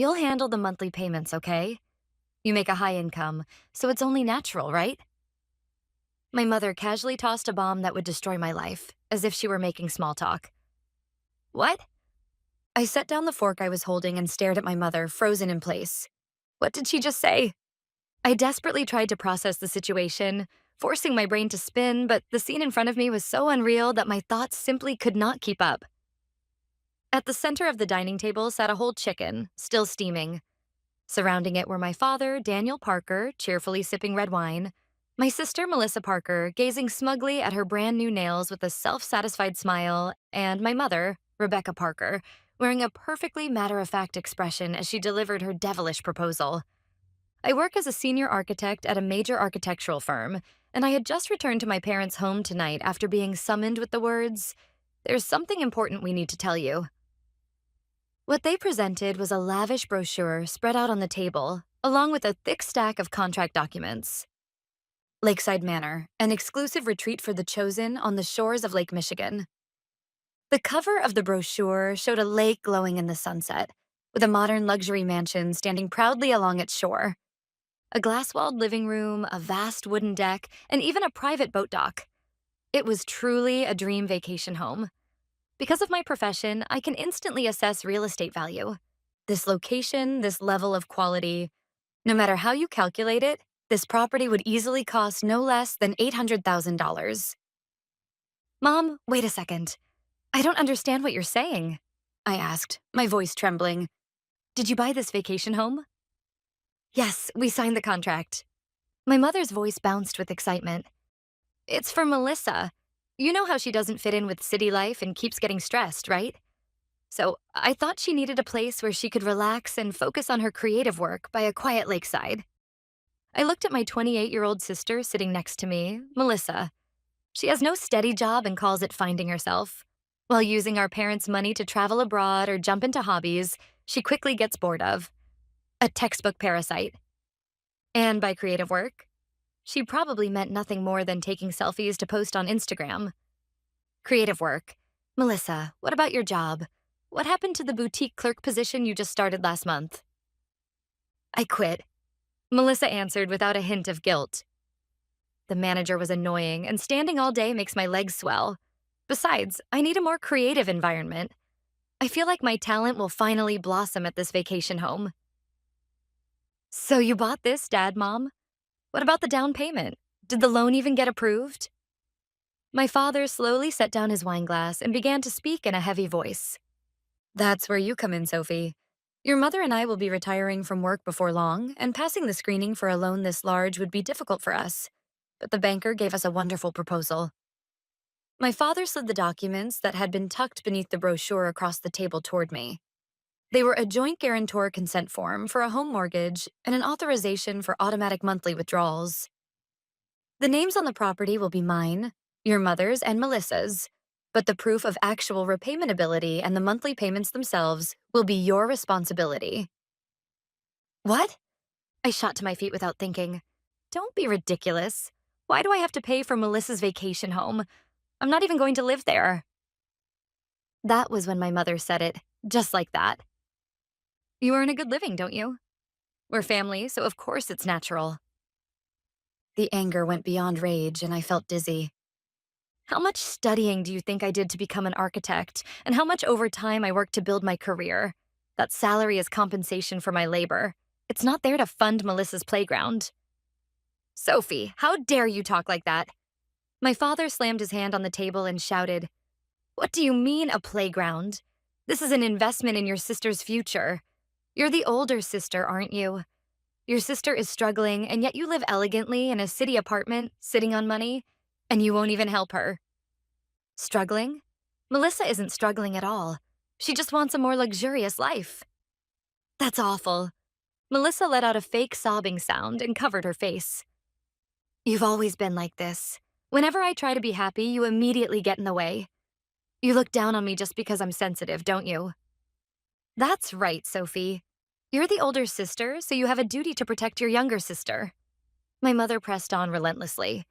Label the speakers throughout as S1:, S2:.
S1: You'll handle the monthly payments, okay? You make a high income, so it's only natural, right? My mother casually tossed a bomb that would destroy my life, as if she were making small talk. What? I set down the fork I was holding and stared at my mother, frozen in place. What did she just say? I desperately tried to process the situation, forcing my brain to spin, but the scene in front of me was so unreal that my thoughts simply could not keep up. At the center of the dining table sat a whole chicken, still steaming. Surrounding it were my father, Daniel Parker, cheerfully sipping red wine, my sister, Melissa Parker, gazing smugly at her brand new nails with a self satisfied smile, and my mother, Rebecca Parker, wearing a perfectly matter of fact expression as she delivered her devilish proposal. I work as a senior architect at a major architectural firm, and I had just returned to my parents' home tonight after being summoned with the words, "There's something important we need to tell you." What they presented was a lavish brochure spread out on the table, along with a thick stack of contract documents. Lakeside Manor, an exclusive retreat for the chosen on the shores of Lake Michigan. The cover of the brochure showed a lake glowing in the sunset, with a modern luxury mansion standing proudly along its shore. A glass-walled living room, a vast wooden deck, and even a private boat dock. It was truly a dream vacation home. Because of my profession, I can instantly assess real estate value. This location, this level of quality, no matter how you calculate it, this property would easily cost no less than $800,000. Mom, wait a second. I don't understand what you're saying, I asked, my voice trembling. Did you buy this vacation home? Yes, we signed the contract. My mother's voice bounced with excitement. It's for Melissa. You know how she doesn't fit in with city life and keeps getting stressed, right? So I thought she needed a place where she could relax and focus on her creative work by a quiet lakeside. I looked at my 28-year-old sister sitting next to me, Melissa. She has no steady job and calls it finding herself. While using our parents' money to travel abroad or jump into hobbies she quickly gets bored of. A textbook parasite. And by creative work, she probably meant nothing more than taking selfies to post on Instagram. Creative work. Melissa, what about your job? What happened to the boutique clerk position you just started last month? I quit, Melissa answered without a hint of guilt. The manager was annoying, and standing all day makes my legs swell. Besides, I need a more creative environment. I feel like my talent will finally blossom at this vacation home. So you bought this, Dad, Mom? What about the down payment? Did the loan even get approved? My father slowly set down his wineglass and began to speak in a heavy voice. That's where you come in, Sophie. Your mother and I will be retiring from work before long, and passing the screening for a loan this large would be difficult for us. But the banker gave us a wonderful proposal. My father slid the documents that had been tucked beneath the brochure across the table toward me. They were a joint guarantor consent form for a home mortgage and an authorization for automatic monthly withdrawals. The names on the property will be mine, your mother's, and Melissa's, but the proof of actual repayment ability and the monthly payments themselves will be your responsibility. What? I shot to my feet without thinking. Don't be ridiculous. Why do I have to pay for Melissa's vacation home? I'm not even going to live there. That was when my mother said it, just like that. You earn a good living, don't you? We're family, so of course it's natural. The anger went beyond rage, and I felt dizzy. How much studying do you think I did to become an architect, and how much overtime I worked to build my career? That salary is compensation for my labor. It's not there to fund Melissa's playground. Sophie, how dare you talk like that? My father slammed his hand on the table and shouted, What do you mean, a playground? This is an investment in your sister's future. You're the older sister, aren't you? Your sister is struggling, and yet you live elegantly in a city apartment, sitting on money, and you won't even help her. Struggling? Melissa isn't struggling at all. She just wants a more luxurious life. That's awful. Melissa let out a fake sobbing sound and covered her face. You've always been like this. Whenever I try to be happy, you immediately get in the way. You look down on me just because I'm sensitive, don't you? That's right, Sophie. You're the older sister, so you have a duty to protect your younger sister. My mother pressed on relentlessly.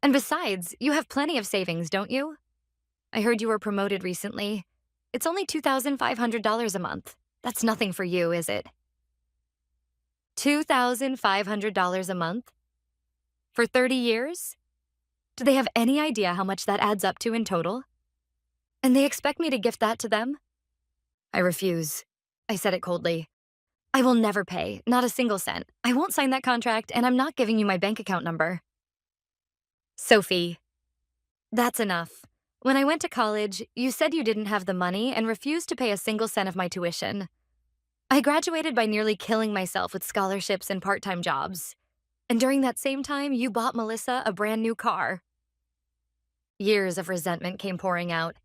S1: And besides, you have plenty of savings, don't you? I heard you were promoted recently. It's only $2,500 a month. That's nothing for you, is it? $2,500 a month? For 30 years? Do they have any idea how much that adds up to in total? And they expect me to gift that to them? I refuse. I said it coldly. I will never pay, not a single cent. I won't sign that contract, and I'm not giving you my bank account number. Sophie, that's enough. When I went to college, you said you didn't have the money and refused to pay a single cent of my tuition. I graduated by nearly killing myself with scholarships and part-time jobs. And during that same time, you bought Melissa a brand new car. Years of resentment came pouring out.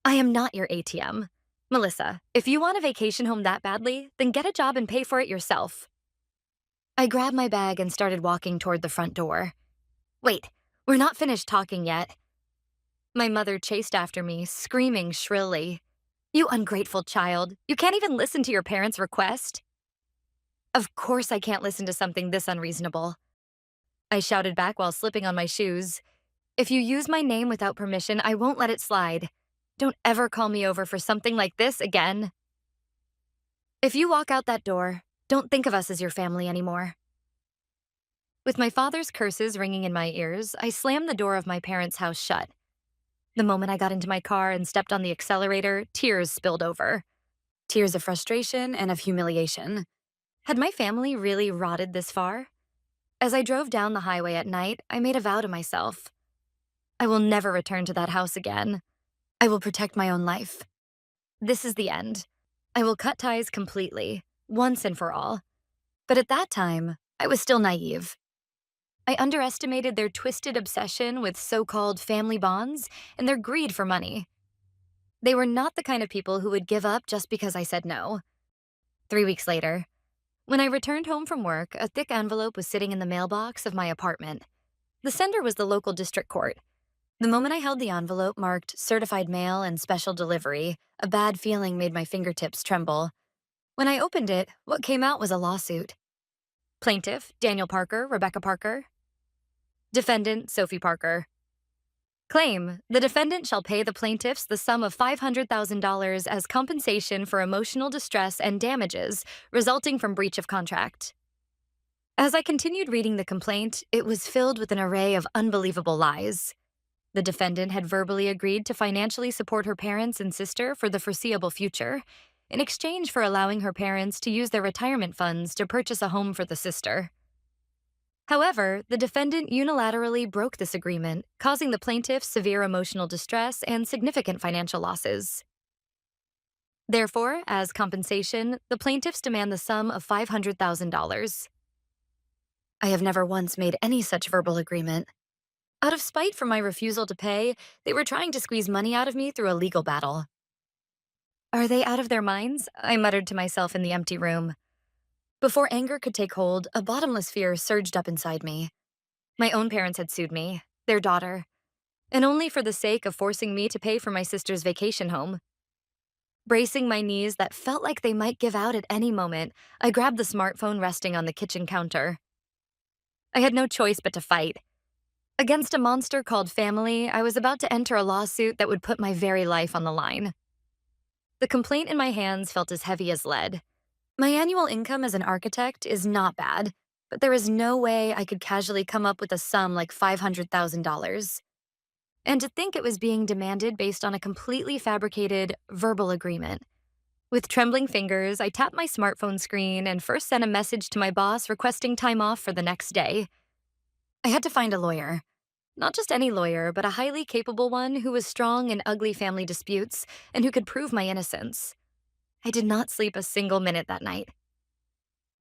S1: I am not your ATM. Melissa, if you want a vacation home that badly, then get a job and pay for it yourself. I grabbed my bag and started walking toward the front door. Wait, we're not finished talking yet. My mother chased after me, screaming shrilly. You ungrateful child. You can't even listen to your parents' request. Of course I can't listen to something this unreasonable. I shouted back while slipping on my shoes. If you use my name without permission, I won't let it slide. Don't ever call me over for something like this again. If you walk out that door, don't think of us as your family anymore. With my father's curses ringing in my ears, I slammed the door of my parents' house shut. The moment I got into my car and stepped on the accelerator, tears spilled over. Tears of frustration and of humiliation. Had my family really rotted this far? As I drove down the highway at night, I made a vow to myself. I will never return to that house again. I will protect my own life. This is the end. I will cut ties completely, once and for all. But at that time, I was still naive. I underestimated their twisted obsession with so-called family bonds and their greed for money. They were not the kind of people who would give up just because I said no. 3 weeks later, when I returned home from work, a thick envelope was sitting in the mailbox of my apartment. The sender was the local district court. The moment I held the envelope marked certified mail and special delivery, a bad feeling made my fingertips tremble. When I opened it, what came out was a lawsuit. Plaintiff, Daniel Parker, Rebecca Parker. Defendant, Sophie Parker. Claim, the defendant shall pay the plaintiffs the sum of $500,000 as compensation for emotional distress and damages resulting from breach of contract. As I continued reading the complaint, it was filled with an array of unbelievable lies. The defendant had verbally agreed to financially support her parents and sister for the foreseeable future, in exchange for allowing her parents to use their retirement funds to purchase a home for the sister. However, the defendant unilaterally broke this agreement, causing the plaintiff severe emotional distress and significant financial losses. Therefore, as compensation, the plaintiffs demand the sum of $500,000. I have never once made any such verbal agreement. Out of spite for my refusal to pay, they were trying to squeeze money out of me through a legal battle. Are they out of their minds? I muttered to myself in the empty room. Before anger could take hold, a bottomless fear surged up inside me. My own parents had sued me, their daughter, and only for the sake of forcing me to pay for my sister's vacation home. Bracing my knees that felt like they might give out at any moment, I grabbed the smartphone resting on the kitchen counter. I had no choice but to fight. Against a monster called family, I was about to enter a lawsuit that would put my very life on the line. The complaint in my hands felt as heavy as lead. My annual income as an architect is not bad, but there is no way I could casually come up with a sum like $500,000. And to think it was being demanded based on a completely fabricated, verbal agreement. With trembling fingers, I tapped my smartphone screen and first sent a message to my boss requesting time off for the next day. I had to find a lawyer. Not just any lawyer, but a highly capable one who was strong in ugly family disputes and who could prove my innocence. I did not sleep a single minute that night.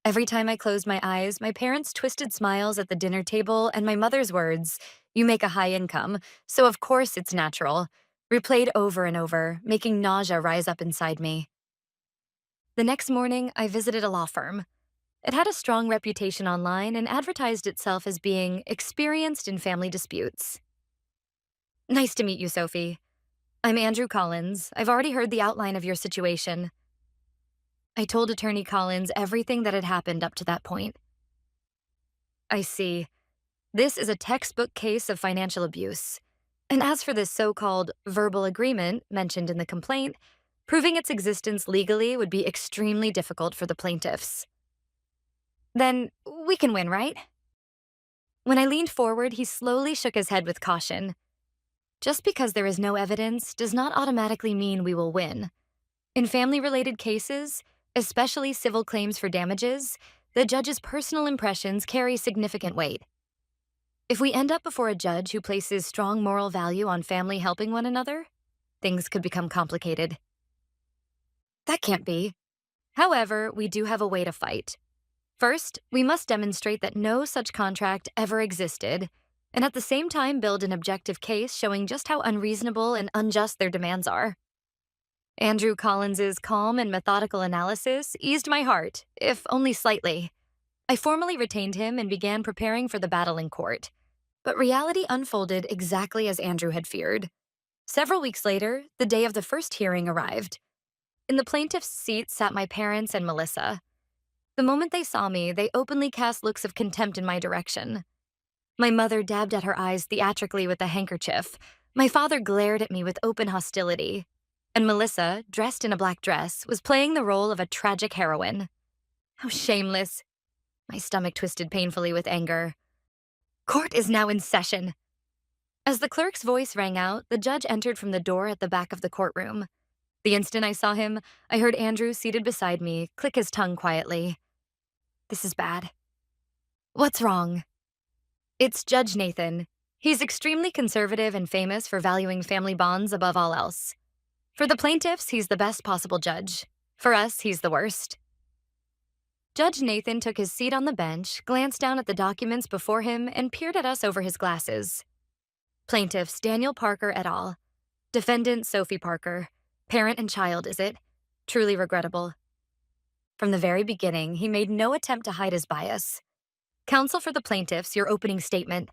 S1: Every time I closed my eyes, my parents' twisted smiles at the dinner table and my mother's words, "You make a high income, so of course it's natural," replayed over and over, making nausea rise up inside me. The next morning, I visited a law firm. It had a strong reputation online and advertised itself as being experienced in family disputes. Nice to meet you, Sophie. I'm Andrew Collins. I've already heard the outline of your situation. I told Attorney Collins everything that had happened up to that point. I see. This is a textbook case of financial abuse. And as for this so-called verbal agreement mentioned in the complaint, proving its existence legally would be extremely difficult for the plaintiffs. Then we can win, right? When I leaned forward, he slowly shook his head with caution. Just because there is no evidence does not automatically mean we will win. In family related cases, especially civil claims for damages, the judge's personal impressions carry significant weight. If we end up before a judge who places strong moral value on family helping one another, things could become complicated. That can't be. However, we do have a way to fight. First, we must demonstrate that no such contract ever existed, and at the same time build an objective case showing just how unreasonable and unjust their demands are. Andrew Collins's calm and methodical analysis eased my heart, if only slightly. I formally retained him and began preparing for the battle in court. But reality unfolded exactly as Andrew had feared. Several weeks later, the day of the first hearing arrived. In the plaintiff's seat sat my parents and Melissa. The moment they saw me, they openly cast looks of contempt in my direction. My mother dabbed at her eyes theatrically with a handkerchief. My father glared at me with open hostility. And Melissa, dressed in a black dress, was playing the role of a tragic heroine. How shameless. My stomach twisted painfully with anger. Court is now in session. As the clerk's voice rang out, the judge entered from the door at the back of the courtroom. The instant I saw him, I heard Andrew, seated beside me, click his tongue quietly. This is bad. What's wrong? It's Judge Nathan. He's extremely conservative and famous for valuing family bonds above all else. For the plaintiffs, he's the best possible judge. For us, he's the worst. Judge Nathan took his seat on the bench, glanced down at the documents before him, and peered at us over his glasses. Plaintiffs Daniel Parker et al. Defendant Sophie Parker. Parent and child, is it? Truly regrettable. From the very beginning, he made no attempt to hide his bias. Counsel for the plaintiffs, your opening statement.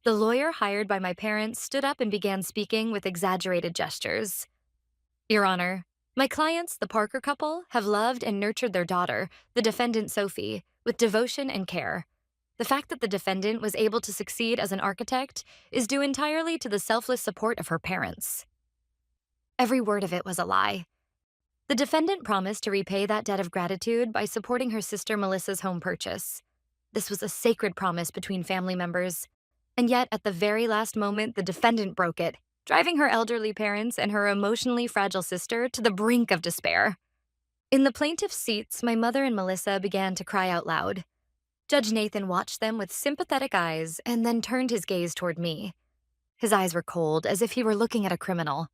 S1: The lawyer hired by my parents stood up and began speaking with exaggerated gestures. Your Honor, my clients, the Parker couple, have loved and nurtured their daughter, the defendant Sophie, with devotion and care. The fact that the defendant was able to succeed as an architect is due entirely to the selfless support of her parents. Every word of it was a lie. The defendant promised to repay that debt of gratitude by supporting her sister Melissa's home purchase. This was a sacred promise between family members. And yet, at the very last moment, the defendant broke it, driving her elderly parents and her emotionally fragile sister to the brink of despair. In the plaintiff's seats, my mother and Melissa began to cry out loud. Judge Nathan watched them with sympathetic eyes and then turned his gaze toward me. His eyes were cold, as if he were looking at a criminal.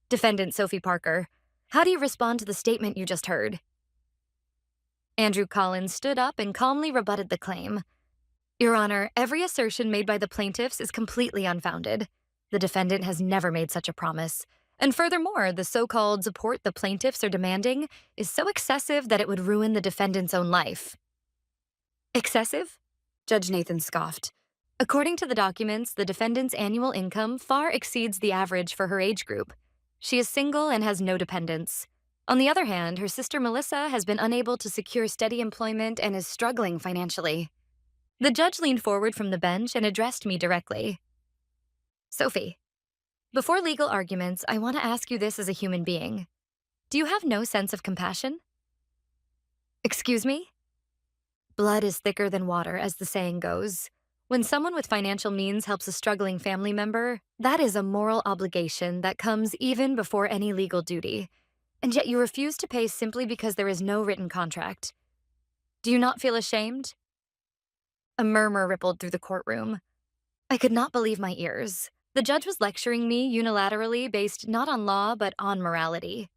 S1: Defendant Sophie Parker, how do you respond to the statement you just heard? Andrew Collins stood up and calmly rebutted the claim. Your Honor, every assertion made by the plaintiffs is completely unfounded. The defendant has never made such a promise. And furthermore, the so-called support the plaintiffs are demanding is so excessive that it would ruin the defendant's own life. Excessive? Judge Nathan scoffed. According to the documents, the defendant's annual income far exceeds the average for her age group. She is single and has no dependents. On the other hand, her sister Melissa has been unable to secure steady employment and is struggling financially. The judge leaned forward from the bench and addressed me directly. Sophie, before legal arguments, I want to ask you this as a human being. Do you have no sense of compassion? Excuse me? Blood is thicker than water, as the saying goes. When someone with financial means helps a struggling family member, that is a moral obligation that comes even before any legal duty. And yet you refuse to pay simply because there is no written contract. Do you not feel ashamed? A murmur rippled through the courtroom. I could not believe my ears. The judge was lecturing me unilaterally based not on law but on morality.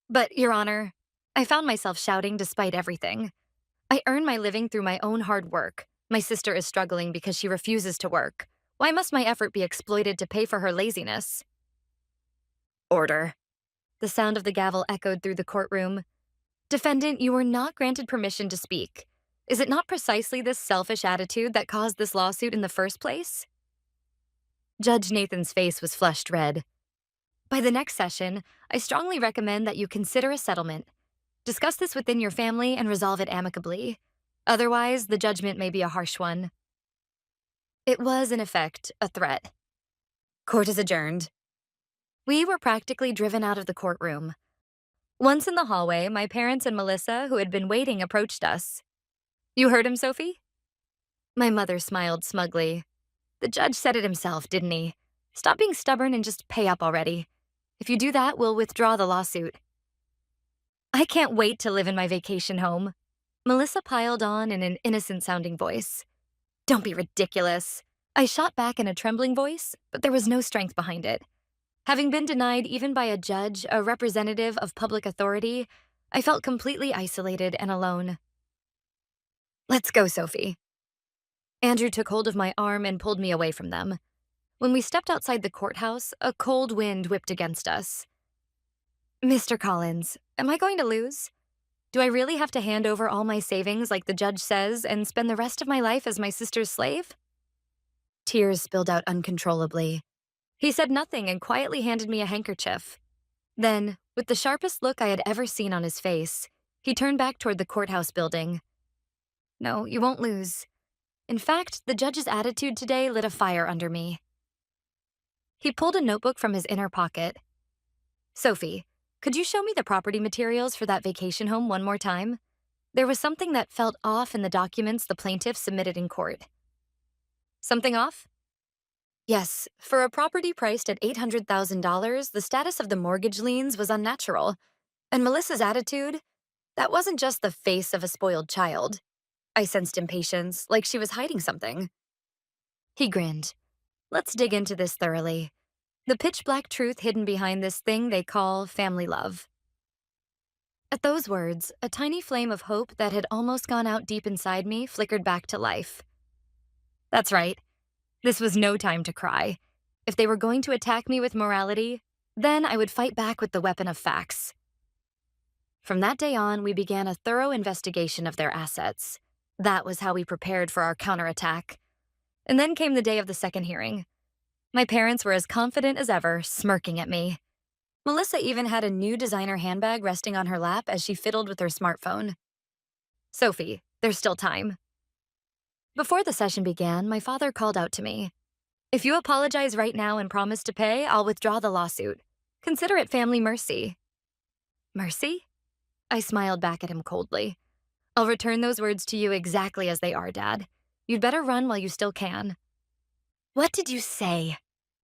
S1: But, Your Honor, I found myself shouting despite everything. I earn my living through my own hard work. My sister is struggling because she refuses to work. Why must my effort be exploited to pay for her laziness? Order. The sound of the gavel echoed through the courtroom. Defendant, you were not granted permission to speak. Is it not precisely this selfish attitude that caused this lawsuit in the first place? Judge Nathan's face was flushed red. By the next session, I strongly recommend that you consider a settlement. Discuss this within your family and resolve it amicably. Otherwise, the judgment may be a harsh one. It was, in effect, a threat. Court is adjourned. We were practically driven out of the courtroom. Once in the hallway, my parents and Melissa, who had been waiting, approached us. You heard him, Sophie? My mother smiled smugly. The judge said it himself, didn't he? Stop being stubborn and just pay up already. If you do that, we'll withdraw the lawsuit. I can't wait to live in my vacation home. Melissa piled on in an innocent-sounding voice. Don't be ridiculous. I shot back in a trembling voice, but there was no strength behind it. Having been denied even by a judge, a representative of public authority, I felt completely isolated and alone. Let's go, Sophie. Andrew took hold of my arm and pulled me away from them. When we stepped outside the courthouse, a cold wind whipped against us. Mr. Collins, am I going to lose? Do I really have to hand over all my savings like the judge says and spend the rest of my life as my sister's slave? Tears spilled out uncontrollably. He said nothing and quietly handed me a handkerchief. Then, with the sharpest look I had ever seen on his face, he turned back toward the courthouse building. No, you won't lose. In fact, the judge's attitude today lit a fire under me. He pulled a notebook from his inner pocket. Sophie, could you show me the property materials for that vacation home one more time? There was something that felt off in the documents the plaintiff submitted in court. Something off? Yes, for a property priced at $800,000, the status of the mortgage liens was unnatural. And Melissa's attitude? That wasn't just the face of a spoiled child. I sensed impatience, like she was hiding something. He grinned. Let's dig into this thoroughly. The pitch-black truth hidden behind this thing they call family love. At those words, a tiny flame of hope that had almost gone out deep inside me flickered back to life. That's right. This was no time to cry. If they were going to attack me with morality, then I would fight back with the weapon of facts. From that day on, we began a thorough investigation of their assets. That was how we prepared for our counterattack. And then came the day of the second hearing. My parents were as confident as ever, smirking at me. Melissa even had a new designer handbag resting on her lap as she fiddled with her smartphone. Sophie, there's still time. Before the session began, my father called out to me. If you apologize right now and promise to pay, I'll withdraw the lawsuit. Consider it family mercy. Mercy? I smiled back at him coldly. I'll return those words to you exactly as they are, Dad. You'd better run while you still can. What did you say?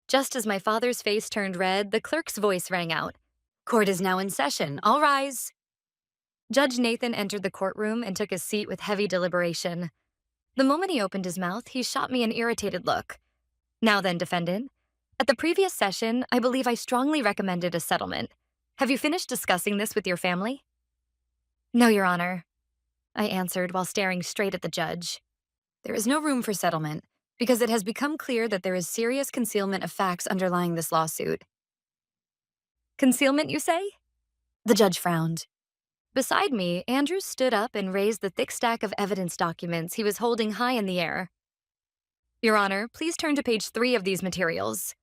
S1: Just as my father's face turned red, the clerk's voice rang out. Court is now in session. All rise. Judge Nathan entered the courtroom and took his seat with heavy deliberation. The moment he opened his mouth, he shot me an irritated look. Now then, defendant. At the previous session, I believe I strongly recommended a settlement. Have you finished discussing this with your family? No, Your Honor, I answered while staring straight at the judge. There is no room for settlement, because it has become clear that there is serious concealment of facts underlying this lawsuit. Concealment, you say? The judge frowned. Beside me, Andrew stood up and raised the thick stack of evidence documents he was holding high in the air. Your Honor, please turn to page 3 of these materials.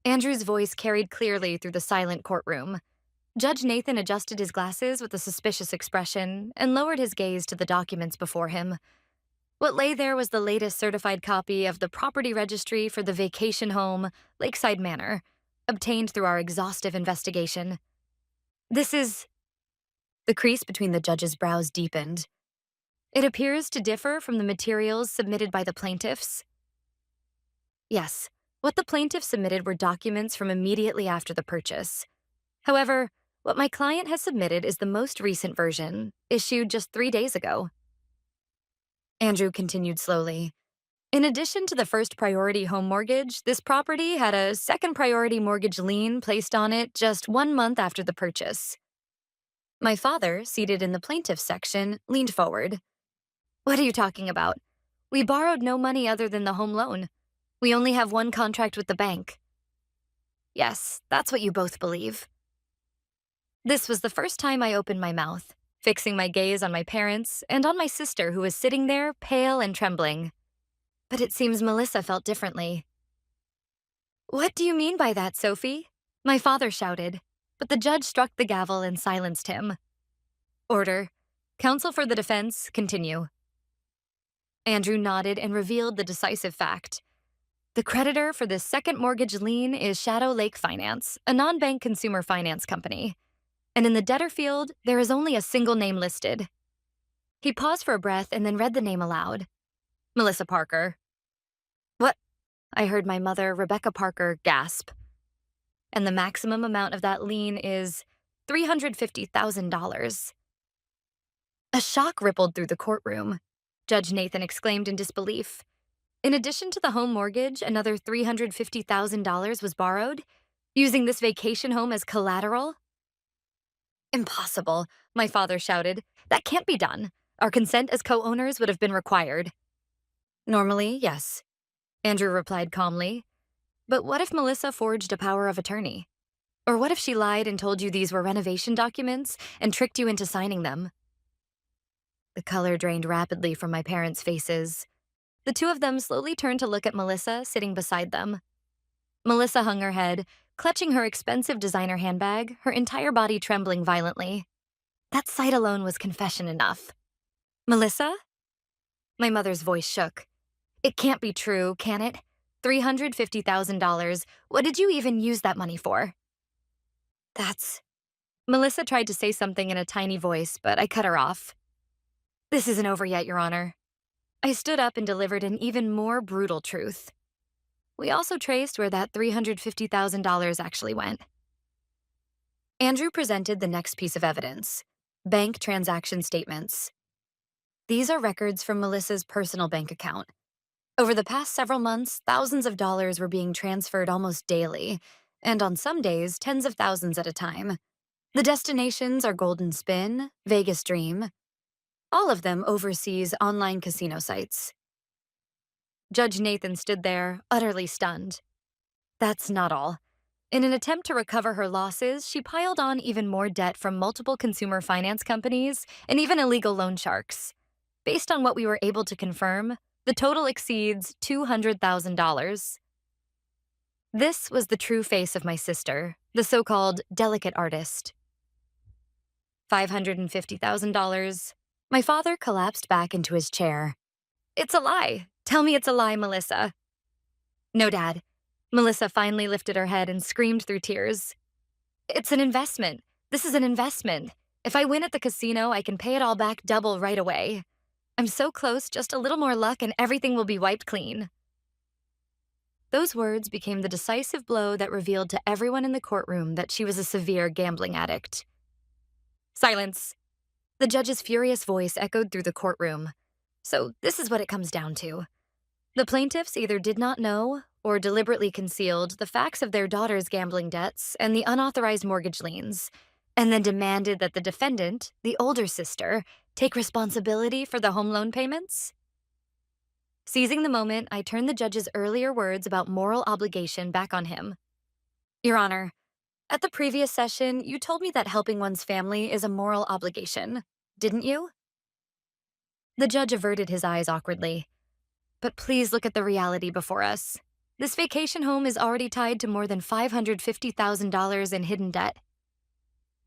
S1: Andrew's voice carried clearly through the silent courtroom. Judge Nathan adjusted his glasses with a suspicious expression and lowered his gaze to the documents before him. What lay there was the latest certified copy of the property registry for the vacation home, Lakeside Manor, obtained through our exhaustive investigation. This is... The crease between the judge's brows deepened. It appears to differ from the materials submitted by the plaintiffs. Yes, what the plaintiffs submitted were documents from immediately after the purchase. However, what my client has submitted is the most recent version, issued just 3 days ago. Andrew continued slowly. In addition to the first priority home mortgage, this property had a second priority mortgage lien placed on it just 1 month after the purchase. My father, seated in the plaintiff's section, leaned forward. What are you talking about? We borrowed no money other than the home loan. We only have one contract with the bank. Yes, that's what you both believe. This was the first time I opened my mouth, fixing my gaze on my parents and on my sister who was sitting there, pale and trembling. But it seems Melissa felt differently. What do you mean by that, Sophie? My father shouted, but the judge struck the gavel and silenced him. Order. Counsel for the defense, continue. Andrew nodded and revealed the decisive fact. The creditor for this second mortgage lien is Shadow Lake Finance, a non-bank consumer finance company. and in the debtor field, there is only a single name listed. He paused for a breath and then read the name aloud. Melissa Parker. What? I heard my mother, Rebecca Parker, gasp. And the maximum amount of that lien is $350,000. A shock rippled through the courtroom. Judge Nathan exclaimed in disbelief. In addition to the home mortgage, another $350,000 was borrowed, using this vacation home as collateral? Impossible, my father shouted. That can't be done. Our consent as co-owners would have been required. Normally, yes, Andrew replied calmly. But what if Melissa forged a power of attorney? Or what if she lied and told you these were renovation documents and tricked you into signing them? The color drained rapidly from my parents' faces. The two of them slowly turned to look at Melissa sitting beside them. Melissa hung her head, clutching her expensive designer handbag, her entire body trembling violently. That sight alone was confession enough. Melissa? My mother's voice shook. It can't be true, can it? $350,000. What did you even use that money for? That's... Melissa tried to say something in a tiny voice, but I cut her off. This isn't over yet, Your Honor. I stood up and delivered an even more brutal truth. We also traced where that $350,000 actually went. Andrew presented the next piece of evidence: bank transaction statements. These are records from Melissa's personal bank account. Over the past several months, thousands of dollars were being transferred almost daily, and on some days, tens of thousands at a time. The destinations are Golden Spin, Vegas Dream, all of them overseas online casino sites. Judge Nathan stood there, utterly stunned. That's not all. In an attempt to recover her losses, she piled on even more debt from multiple consumer finance companies and even illegal loan sharks. Based on what we were able to confirm, the total exceeds $200,000. This was the true face of my sister, the so-called delicate artist. $550,000. My father collapsed back into his chair. It's a lie. Tell me it's a lie, Melissa. No, Dad. Melissa finally lifted her head and screamed through tears. It's an investment. This is an investment. If I win at the casino, I can pay it all back double right away. I'm so close, just a little more luck and everything will be wiped clean. Those words became the decisive blow that revealed to everyone in the courtroom that she was a severe gambling addict. Silence. The judge's furious voice echoed through the courtroom. So this is what it comes down to. The plaintiffs either did not know or deliberately concealed the facts of their daughter's gambling debts and the unauthorized mortgage liens, and then demanded that the defendant, the older sister, take responsibility for the home loan payments? Seizing the moment, I turned the judge's earlier words about moral obligation back on him. Your Honor, at the previous session, you told me that helping one's family is a moral obligation, didn't you? The judge averted his eyes awkwardly. But please look at the reality before us. This vacation home is already tied to more than $550,000 in hidden debt.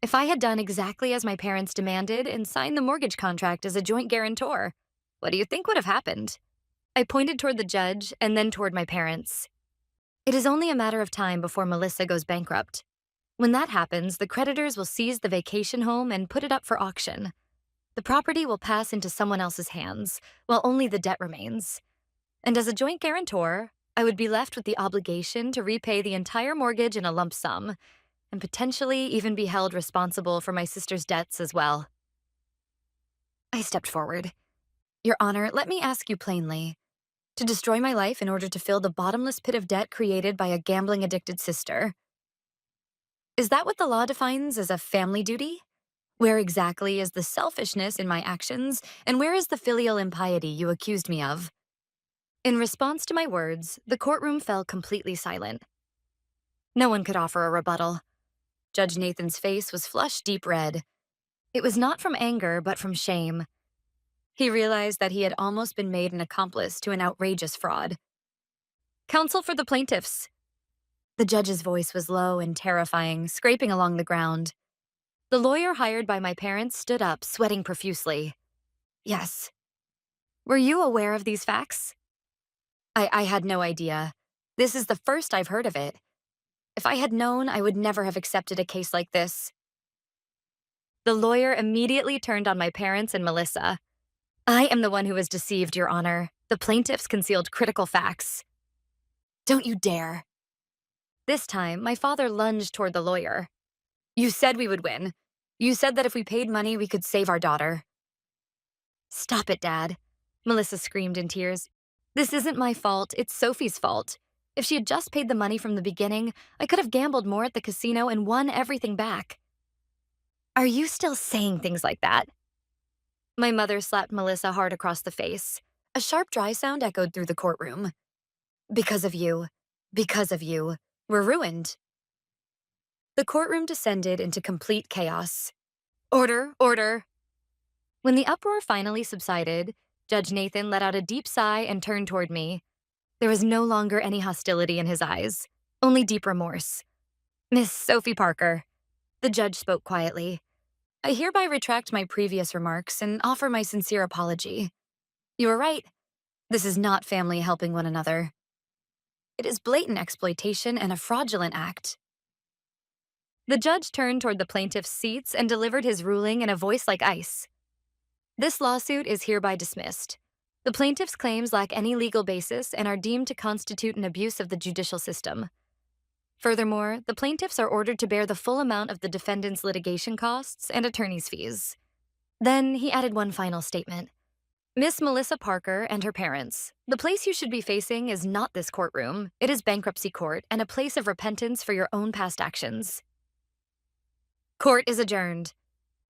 S1: If I had done exactly as my parents demanded and signed the mortgage contract as a joint guarantor, what do you think would have happened? I pointed toward the judge and then toward my parents. It is only a matter of time before Melissa goes bankrupt. When that happens, the creditors will seize the vacation home and put it up for auction. The property will pass into someone else's hands, while only the debt remains. And as a joint guarantor, I would be left with the obligation to repay the entire mortgage in a lump sum, and potentially even be held responsible for my sister's debts as well. I stepped forward. Your Honor, let me ask you plainly. To destroy my life in order to fill the bottomless pit of debt created by a gambling-addicted sister. Is that what the law defines as a family duty? Where exactly is the selfishness in my actions, and where is the filial impiety you accused me of? In response to my words, the courtroom fell completely silent. No one could offer a rebuttal. Judge Nathan's face was flushed deep red. It was not from anger, but from shame. He realized that he had almost been made an accomplice to an outrageous fraud. Counsel for the plaintiffs. The judge's voice was low and terrifying, scraping along the ground. The lawyer hired by my parents stood up, sweating profusely. Yes. Were you aware of these facts? I had no idea. This is the first I've heard of it. If I had known, I would never have accepted a case like this. The lawyer immediately turned on my parents and Melissa. I am the one who was deceived, Your Honor. The plaintiffs concealed critical facts. Don't you dare. This time, my father lunged toward the lawyer. You said we would win. You said that if we paid money, we could save our daughter. Stop it, Dad, Melissa screamed in tears. This isn't my fault, it's Sophie's fault. If she had just paid the money from the beginning, I could have gambled more at the casino and won everything back. Are you still saying things like that? My mother slapped Melissa hard across the face. A sharp, dry sound echoed through the courtroom. Because of you. Because of you. We're ruined. The courtroom descended into complete chaos. Order, order. When the uproar finally subsided, Judge Nathan let out a deep sigh and turned toward me. There was no longer any hostility in his eyes, only deep remorse. Miss Sophie Parker, the judge spoke quietly. I hereby retract my previous remarks and offer my sincere apology. You were right. This is not family helping one another. It is blatant exploitation and a fraudulent act. The judge turned toward the plaintiff's seats and delivered his ruling in a voice like ice. This lawsuit is hereby dismissed. The plaintiff's claims lack any legal basis and are deemed to constitute an abuse of the judicial system. Furthermore, the plaintiffs are ordered to bear the full amount of the defendant's litigation costs and attorney's fees. Then he added one final statement. Miss Melissa Parker and her parents, the place you should be facing is not this courtroom. It is bankruptcy court and a place of repentance for your own past actions. Court is adjourned.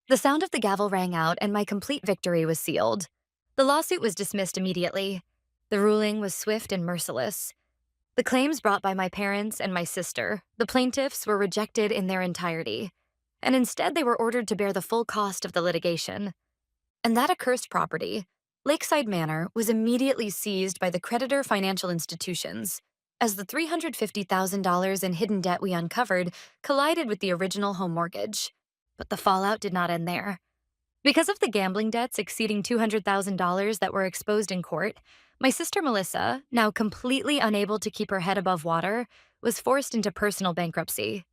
S1: The sound of the gavel rang out and my complete victory was sealed. The lawsuit was dismissed immediately. The ruling was swift and merciless. The claims brought by my parents and my sister, the plaintiffs, were rejected in their entirety, and instead they were ordered to bear the full cost of the litigation. And that accursed property, Lakeside Manor, was immediately seized by the creditor financial institutions, as the $350,000 in hidden debt we uncovered collided with the original home mortgage. But the fallout did not end there. Because of the gambling debts exceeding $200,000 that were exposed in court, my sister Melissa, now completely unable to keep her head above water, was forced into personal bankruptcy.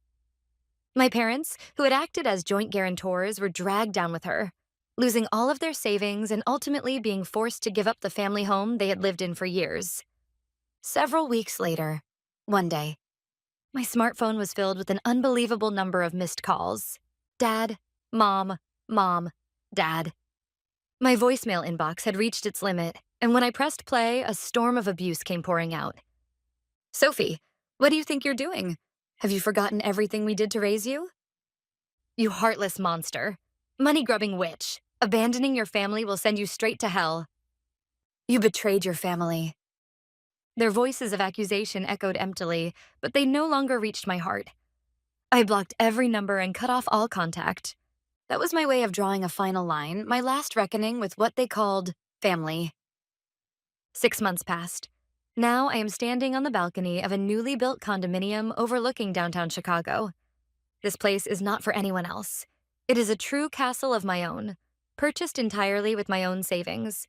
S1: My parents, who had acted as joint guarantors, were dragged down with her, losing all of their savings and ultimately being forced to give up the family home they had lived in for years. Several weeks later, one day, my smartphone was filled with an unbelievable number of missed calls. Dad, Mom, Mom, Dad. My voicemail inbox had reached its limit, and when I pressed play, a storm of abuse came pouring out. Sophie, what do you think you're doing? Have you forgotten everything we did to raise you? You heartless monster. Money-grubbing witch. Abandoning your family will send you straight to hell. You betrayed your family. Their voices of accusation echoed emptily, but they no longer reached my heart. I blocked every number and cut off all contact. That was my way of drawing a final line, my last reckoning with what they called family. 6 months passed. Now I am standing on the balcony of a newly built condominium overlooking downtown Chicago. This place is not for anyone else. It is a true castle of my own, purchased entirely with my own savings.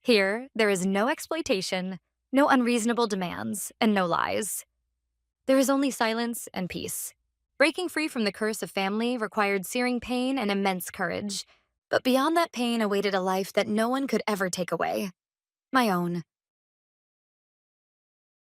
S1: Here, there is no exploitation, no unreasonable demands, and no lies. There is only silence and peace. Breaking free from the curse of family required searing pain and immense courage, but beyond that pain awaited a life that no one could ever take away. My own.